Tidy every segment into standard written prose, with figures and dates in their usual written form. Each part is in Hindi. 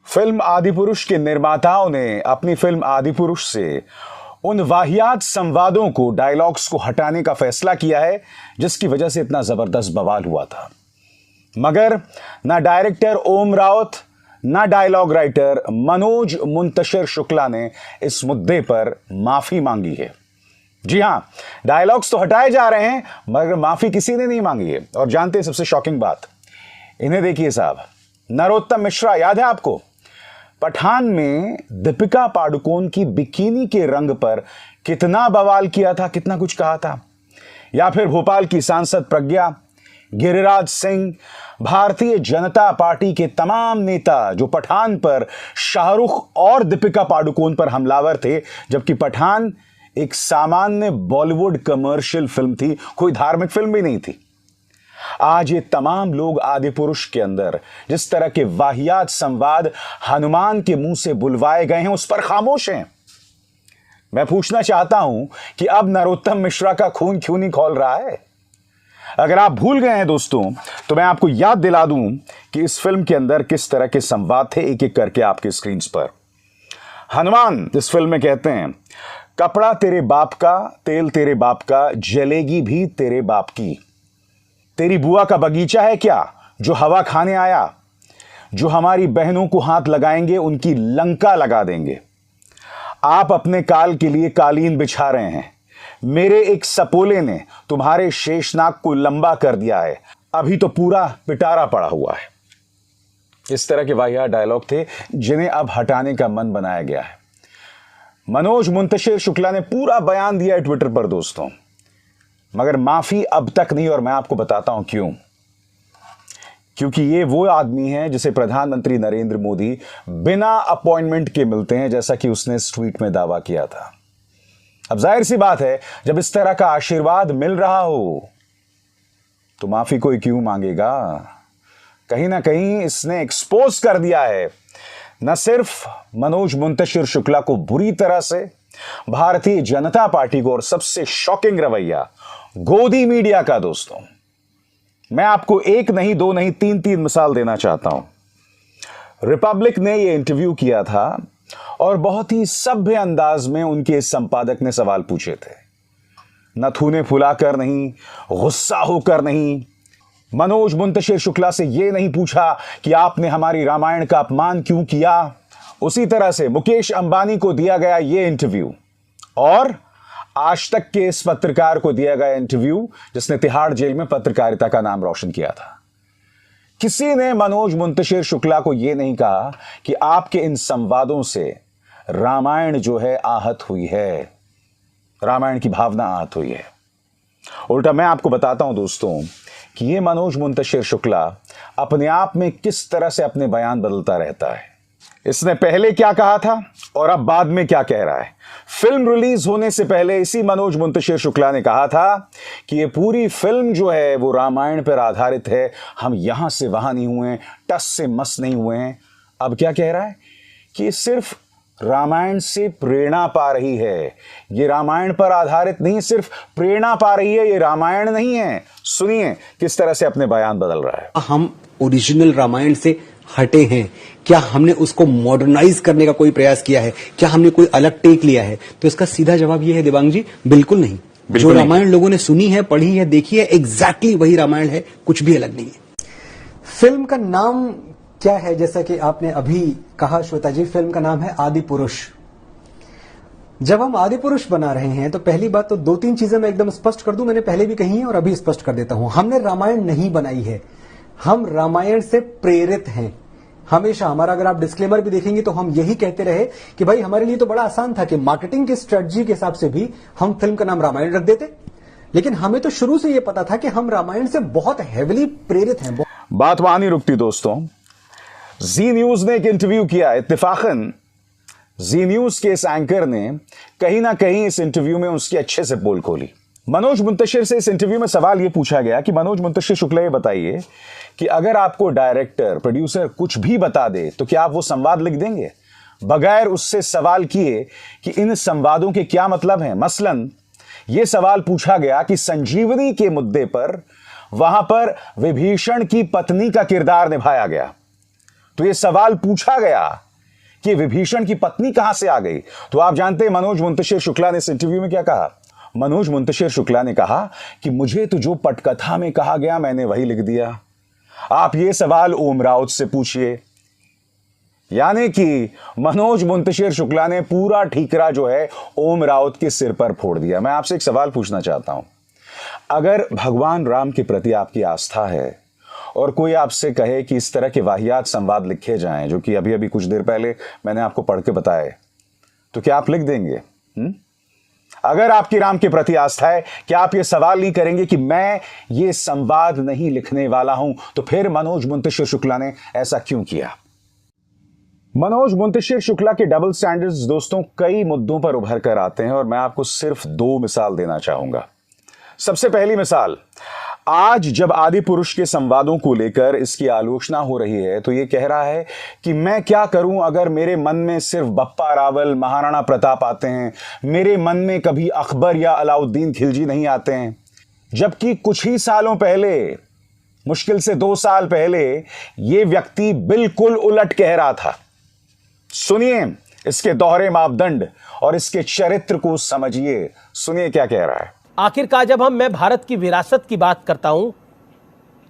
फिल्म आदिपुरुष के निर्माताओं ने अपनी फिल्म आदिपुरुष से उन वाहियात संवादों को, डायलॉग्स को हटाने का फैसला किया है जिसकी वजह से इतना जबरदस्त बवाल हुआ था। मगर ना डायरेक्टर ओम राउत, ना डायलॉग राइटर मनोज मुंतशिर शुक्ला ने इस मुद्दे पर माफी मांगी है। जी हां, डायलॉग्स तो हटाए जा रहे हैं मगर माफी किसी ने नहीं मांगी है। और जानते हैं सबसे शॉकिंग बात, इन्हें देखिए साहब, नरोत्तम मिश्रा याद है आपको? पठान में दीपिका पादुकोण की बिकिनी के रंग पर कितना बवाल किया था, कितना कुछ कहा था। या फिर भोपाल की सांसद प्रज्ञा, गिरिराज सिंह, भारतीय जनता पार्टी के तमाम नेता जो पठान पर शाहरुख और दीपिका पादुकोण पर हमलावर थे, जबकि पठान एक सामान्य बॉलीवुड कमर्शियल फिल्म थी, कोई धार्मिक फिल्म भी नहीं थी। आज ये तमाम लोग आदिपुरुष के अंदर जिस तरह के वाहियात संवाद हनुमान के मुंह से बुलवाए गए हैं उस पर खामोश हैं। मैं पूछना चाहता हूं कि अब नरोत्तम मिश्रा का खून क्यों नहीं खौल रहा है? अगर आप भूल गए हैं दोस्तों, तो मैं आपको याद दिला दूं कि इस फिल्म के अंदर किस तरह के संवाद थे, एक एक करके आपके स्क्रीन पर। हनुमान इस फिल्म में कहते हैं, कपड़ा तेरे बाप का, तेल तेरे बाप का, जलेगी भी तेरे बाप की। तेरी बुआ का बगीचा है क्या जो हवा खाने आया? जो हमारी बहनों को हाथ लगाएंगे उनकी लंका लगा देंगे। आप अपने काल के लिए कालीन बिछा रहे हैं, मेरे एक सपोले ने तुम्हारे शेषनाग को लंबा कर दिया है, अभी तो पूरा पिटारा पड़ा हुआ है। इस तरह के वाहियात डायलॉग थे जिन्हें अब हटाने का मन बनाया गया है। मनोज मुंतशिर शुक्ला ने पूरा बयान दिया है ट्विटर पर दोस्तों, मगर माफी अब तक नहीं। और मैं आपको बताता हूं क्यों। क्योंकि ये वो आदमी है जिसे प्रधानमंत्री नरेंद्र मोदी बिना अपॉइंटमेंट के मिलते हैं, जैसा कि उसने इस ट्वीट में दावा किया था। अब जाहिर सी बात है, जब इस तरह का आशीर्वाद मिल रहा हो तो माफी कोई क्यों मांगेगा? कहीं ना कहीं इसने एक्सपोज कर दिया है न सिर्फ मनोज मुंतशिर शुक्ला को बुरी तरह से, भारतीय जनता पार्टी को, और सबसे शॉकिंग रवैया गोदी मीडिया का। दोस्तों, मैं आपको एक नहीं, दो नहीं, तीन मिसाल देना चाहता हूं। रिपब्लिक ने यह इंटरव्यू किया था और बहुत ही सभ्य अंदाज में उनके संपादक ने सवाल पूछे थे। नथुने फुलाकर नहीं, गुस्सा होकर नहीं। मनोज मुंतशिर शुक्ला से यह नहीं पूछा कि आपने हमारी रामायण का अपमान क्यों किया। उसी तरह से मुकेश अंबानी को दिया गया यह इंटरव्यू, और आज तक के इस पत्रकार को दिया गया इंटरव्यू जिसने तिहाड़ जेल में पत्रकारिता का नाम रोशन किया था। किसी ने मनोज मुंतशिर शुक्ला को यह नहीं कहा कि आपके इन संवादों से रामायण जो है आहत हुई है, रामायण की भावना आहत हुई है। उल्टा मैं आपको बताता हूं दोस्तों कि यह मनोज मुंतशिर शुक्ला अपने आप में किस तरह से अपने बयान बदलता रहता है। इसने पहले क्या कहा था और अब बाद में क्या कह रहा है। फिल्म रिलीज होने से पहले इसी मनोज मुंतशिर शुक्ला ने कहा था कि ये पूरी फिल्म जो है वो रामायण पर आधारित है, हम यहां से वहां नहीं हुए हैं, टस से मस नहीं हुए हैं। अब क्या कह रहा है कि ये सिर्फ रामायण से प्रेरणा पा रही है, ये रामायण पर आधारित नहीं, सिर्फ प्रेरणा पा रही है, ये रामायण नहीं है। सुनिए किस तरह से अपने बयान बदल रहा है। हम ओरिजिनल रामायण से हटे हैं, क्या हमने उसको मॉडर्नाइज करने का कोई प्रयास किया है? क्या हमने कोई अलग टेक लिया है? तो इसका सीधा जवाब यह है दिवांग जी, बिल्कुल नहीं। जो रामायण लोगों ने सुनी है, पढ़ी है, देखी है, एग्जैक्टली वही रामायण है, कुछ भी अलग नहीं है। फिल्म का नाम क्या है? जैसा कि आपने अभी कहा श्वेता जी, फिल्म का नाम है आदिपुरुष। जब हम आदिपुरुष बना रहे हैं तो पहली बात तो दो तीन चीजें मैं एकदम स्पष्ट कर दूं, मैंने पहले भी कही है और अभी स्पष्ट कर देता हूं। हमने रामायण नहीं बनाई है, हम रामायण से प्रेरित हैं। हमेशा हमारा, अगर आप डिस्क्लेमर भी देखेंगे तो हम यही कहते रहे कि भाई हमारे लिए तो बड़ा आसान था कि मार्केटिंग की स्ट्रेटजी के हिसाब से भी हम फिल्म का नाम रामायण रख देते, लेकिन हमें तो शुरू से यह पता था कि हम रामायण से बहुत हेविली प्रेरित हैं। बात वहां नहीं रुकती दोस्तों। जी न्यूज ने एक इंटरव्यू किया। इत्तेफाकन जी न्यूज के इस एंकर ने कहीं ना कहीं इस इंटरव्यू में उसकी अच्छे से पोल खोली। मनोज मुंतशिर से इस इंटरव्यू में सवाल यह पूछा गया कि मनोज मुंतशिर शुक्ला, ये बताइए कि अगर आपको डायरेक्टर, प्रोड्यूसर कुछ भी बता दे तो क्या आप वो संवाद लिख देंगे? बगैर उससे सवाल किए कि इन संवादों के क्या मतलब हैं। मसलन यह सवाल पूछा गया कि संजीवनी के मुद्दे पर वहां पर विभीषण की पत्नी का किरदार निभाया गया, तो यह सवाल पूछा गया कि विभीषण की पत्नी कहां से आ गई, तो आप जानते हैं मनोज मुंतशिर शुक्ला ने इस इंटरव्यू में क्या कहा। मनोज मुंतशिर शुक्ला ने कहा कि मुझे तो जो पटकथा में कहा गया मैंने वही लिख दिया। आप ये सवाल ओम राउत से पूछिए। यानी कि मनोज मुंतशिर शुक्ला ने पूरा ठीकरा जो है ओम राउत के सिर पर फोड़ दिया। मैं आपसे एक सवाल पूछना चाहता हूं, अगर भगवान राम के प्रति आपकी आस्था है और कोई आपसे कहे कि इस तरह के वाहियात संवाद लिखे जाएं, जो कि अभी अभी कुछ देर पहले मैंने आपको पढ़ के बताए, तो क्या आप लिख देंगे? अगर आपकी राम के प्रति आस्था है, क्या आप ये सवाल नहीं करेंगे कि मैं ये संवाद नहीं लिखने वाला हूं? तो फिर मनोज मुंतशिर शुक्ला ने ऐसा क्यों किया? मनोज मुंतशिर शुक्ला के डबल स्टैंडर्ड्स दोस्तों कई मुद्दों पर उभर कर आते हैं और मैं आपको सिर्फ 2 मिसाल देना चाहूंगा। सबसे पहली मिसाल, आज जब आदि पुरुष के संवादों को लेकर इसकी आलोचना हो रही है तो यह कह रहा है कि मैं क्या करूं अगर मेरे मन में सिर्फ बप्पा रावल, महाराणा प्रताप आते हैं, मेरे मन में कभी अकबर या अलाउद्दीन खिलजी नहीं आते हैं। जबकि कुछ ही सालों पहले, मुश्किल से 2 साल पहले, यह व्यक्ति बिल्कुल उलट कह रहा था। सुनिए इसके दोहरे मापदंड और इसके चरित्र को समझिए। सुनिए क्या कह रहा है। आखिरकार जब मैं भारत की विरासत की बात करता हूं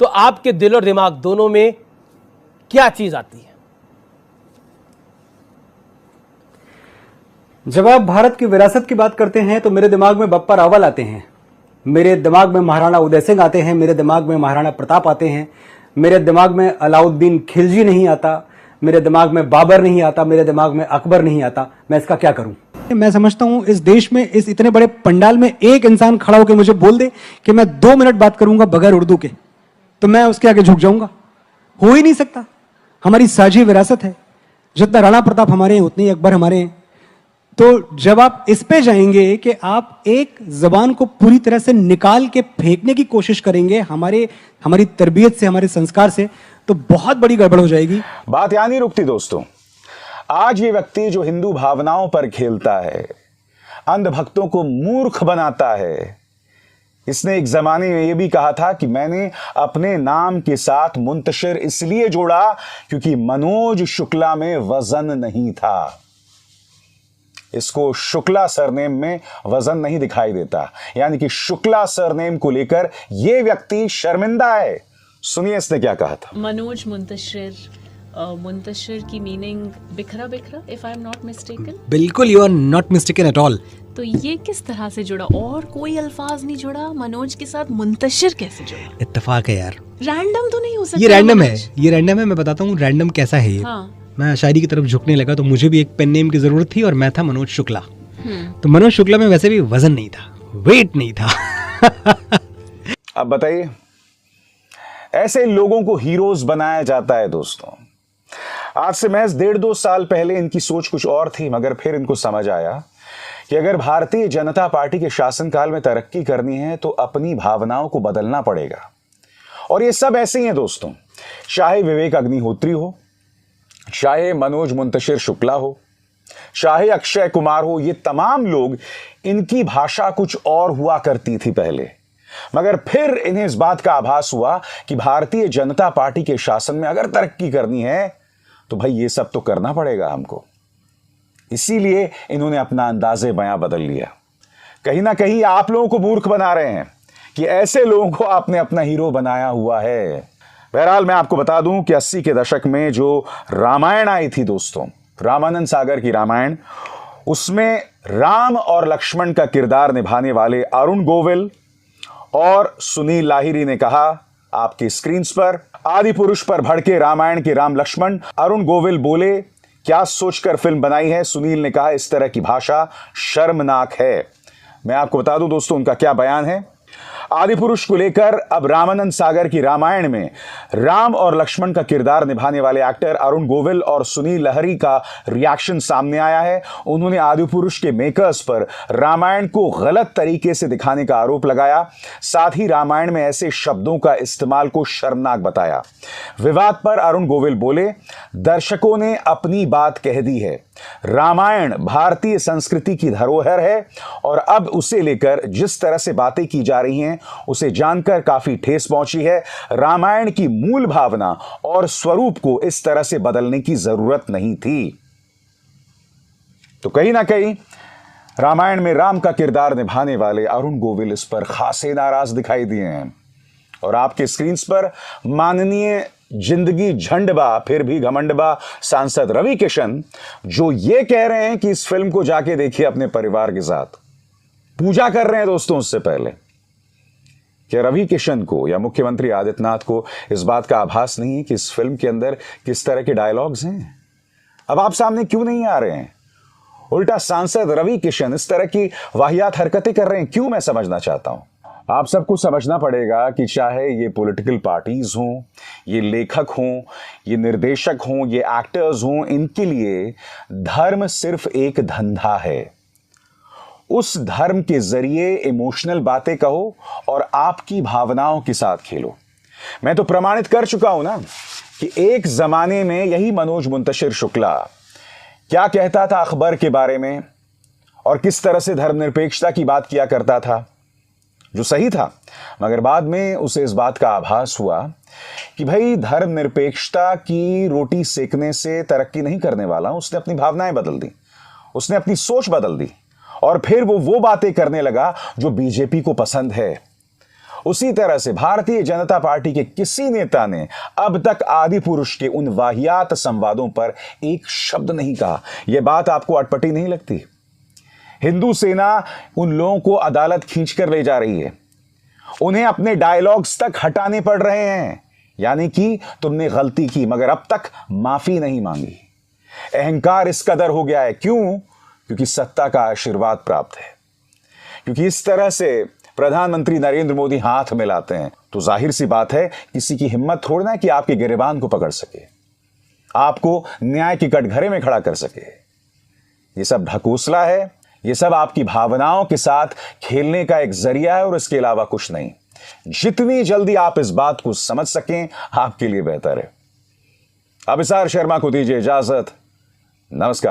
तो आपके दिल और दिमाग दोनों में क्या चीज आती है? जब आप भारत की विरासत की बात करते हैं तो मेरे दिमाग में बप्पा रावल आते हैं, मेरे दिमाग में महाराणा उदय सिंह आते हैं, मेरे दिमाग में महाराणा प्रताप आते हैं, मेरे दिमाग में अलाउद्दीन खिलजी नहीं आता, मेरे दिमाग में बाबर नहीं आता, मेरे दिमाग में अकबर नहीं आता। मैं इसका क्या करूं? मैं समझता हूं इस देश में, इस इतने बड़े पंडाल में एक इंसान खड़ा होकर मुझे बोल दे कि मैं 2 मिनट बात करूंगा बगैर उर्दू के, तो मैं उसके आगे झुक जाऊंगा। हो ही नहीं सकता। हमारी साझी विरासत है, जितना राणा प्रताप हमारे हैं उतने ही अकबर हमारे हैं। तो जब आप इस पे जाएंगे कि आप एक जबान को पूरी तरह से निकाल के फेंकने की कोशिश करेंगे हमारी तरबियत से, हमारे संस्कार से, तो बहुत बड़ी गड़बड़ हो जाएगी। बात यहां नहीं रुकती दोस्तों। आज ये व्यक्ति जो हिंदू भावनाओं पर खेलता है, अंधभक्तों को मूर्ख बनाता है, इसने एक जमाने में यह भी कहा था कि मैंने अपने नाम के साथ मुंतशिर इसलिए जोड़ा क्योंकि मनोज शुक्ला में वजन नहीं था। इसको शुक्ला सरनेम में वजन नहीं दिखाई देता, यानी कि शुक्ला सरनेम को लेकर यह व्यक्ति शर्मिंदा है। सुनिए इसने क्या कहा था। मनोज मुंतशिर, मुंतशिर की मीनिंग बिखरा बिखरा, if I am not mistaken. बिल्कुल, you are not mistaken at all. तो ये किस तरह से जुड़ा? और कोई अल्फाज नहीं जुड़ा मनोज के साथ, मुंतशिर कैसे जुड़ा? इत्तेफाक है यार, रैंडम तो नहीं हो सकता। ये रैंडम है, ये रैंडम है। मैं बताता हूँ रैंडम कैसा है ये। हाँ। मैं शायरी की तरफ झुकने लगा तो मुझे भी एक पेन नेम की जरूरत थी और मैं था मनोज शुक्ला। तो मनोज शुक्ला में वैसे भी वजन नहीं था, वेट नहीं था। अब बताइए, ऐसे लोगों को हीरोज बनाया जाता है दोस्तों। आज से महज 1.5-2 साल पहले इनकी सोच कुछ और थी, मगर फिर इनको समझ आया कि अगर भारतीय जनता पार्टी के शासनकाल में तरक्की करनी है तो अपनी भावनाओं को बदलना पड़ेगा। और ये सब ऐसे ही हैं दोस्तों, चाहे विवेक अग्निहोत्री हो, चाहे मनोज मुंतशिर शुक्ला हो, चाहे अक्षय कुमार हो, ये तमाम लोग, इनकी भाषा कुछ और हुआ करती थी पहले, मगर फिर इन्हें इस बात का आभास हुआ कि भारतीय जनता पार्टी के शासन में अगर तरक्की करनी है तो भाई ये सब तो करना पड़ेगा हमको। इसीलिए इन्होंने अपना अंदाजे बयां बदल लिया। कहीं ना कहीं आप लोगों को मूर्ख बना रहे हैं कि ऐसे लोगों को आपने अपना हीरो बनाया हुआ है। बहरहाल मैं आपको बता दूं कि 80 के दशक में जो रामायण आई थी दोस्तों, रामानंद सागर की रामायण, उसमें राम और लक्ष्मण का किरदार निभाने वाले अरुण गोविल और सुनील लाहिरी ने कहा आपकी स्क्रीन पर, आदि पुरुष पर भड़के रामायण के राम लक्ष्मण। अरुण गोविल बोले क्या सोचकर फिल्म बनाई है? सुनील ने कहा इस तरह की भाषा शर्मनाक है। मैं आपको बता दूं दोस्तों उनका क्या बयान है। आदि पुरुष को लेकर अब रामानंद सागर की रामायण में राम और लक्ष्मण का किरदार निभाने वाले एक्टर अरुण गोविल और सुनील लहरी का रिएक्शन सामने आया है। उन्होंने आदि पुरुष के मेकर्स पर रामायण को गलत तरीके से दिखाने का आरोप लगाया, साथ ही रामायण में ऐसे शब्दों का इस्तेमाल को शर्मनाक बताया। विवाद पर अरुण गोविल बोले दर्शकों ने अपनी बात कह दी है, रामायण भारतीय संस्कृति की धरोहर है और अब उसे लेकर जिस तरह से बातें की जा रही रही हैं उसे जानकर काफी ठेस पहुंची है। रामायण की मूल भावना और स्वरूप को इस तरह से बदलने की जरूरत नहीं थी। तो कहीं ना कहीं रामायण में राम का किरदार निभाने वाले अरुण गोविल इस पर खासे नाराज दिखाई दिए हैं। और आपके स्क्रीन पर माननीय जिंदगी झंडबा फिर भी घमंडबा सांसद रवि किशन जो ये कह रहे हैं कि इस फिल्म को जाके देखिए अपने परिवार के साथ, पूजा कर रहे हैं दोस्तों उससे पहले। क्या रवि किशन को या मुख्यमंत्री आदित्यनाथ को इस बात का आभास नहीं है कि इस फिल्म के अंदर किस तरह के डायलॉग्स हैं? अब आप सामने क्यों नहीं आ रहे हैं? उल्टा सांसद रवि किशन इस तरह की वाहियात हरकतें कर रहे हैं, क्यों? मैं समझना चाहता हूं। आप सबको समझना पड़ेगा कि चाहे ये पॉलिटिकल पार्टीज हों, ये लेखक हों, ये निर्देशक हों, ये एक्टर्स हों, इनके लिए धर्म सिर्फ एक धंधा है। उस धर्म के जरिए इमोशनल बातें कहो और आपकी भावनाओं के साथ खेलो। मैं तो प्रमाणित कर चुका हूं ना कि एक जमाने में यही मनोज मुंतशिर शुक्ला क्या कहता था अकबर के बारे में और किस तरह से धर्मनिरपेक्षता की बात किया करता था, जो सही था। मगर बाद में उसे इस बात का आभास हुआ कि भाई धर्मनिरपेक्षता की रोटी सेकने से तरक्की नहीं करने वाला। उसने अपनी भावनाएं बदल दी, उसने अपनी सोच बदल दी और फिर वो बातें करने लगा जो बीजेपी को पसंद है। उसी तरह से भारतीय जनता पार्टी के किसी नेता ने अब तक आदि पुरुष के उन वाहियात संवादों पर एक शब्द नहीं कहा। यह बात आपको अटपटी नहीं लगती? हिंदू सेना उन लोगों को अदालत खींचकर ले जा रही है, उन्हें अपने डायलॉग्स तक हटाने पड़ रहे हैं। यानी कि तुमने गलती की मगर अब तक माफी नहीं मांगी। अहंकार इस कदर हो गया है। क्यों? क्योंकि सत्ता का आशीर्वाद प्राप्त है। क्योंकि इस तरह से प्रधानमंत्री नरेंद्र मोदी हाथ मिलाते हैं तो जाहिर सी बात है किसी की हिम्मत थोड़ी ना कि आपके गिरेबान को पकड़ सके, आपको न्याय के कटघरे में खड़ा कर सके। ये सब ढकोसला है, ये सब आपकी भावनाओं के साथ खेलने का एक जरिया है और इसके अलावा कुछ नहीं। जितनी जल्दी आप इस बात को समझ सकें आपके लिए बेहतर है। अभिसार शर्मा को दीजिए इजाजत। नमस्कार।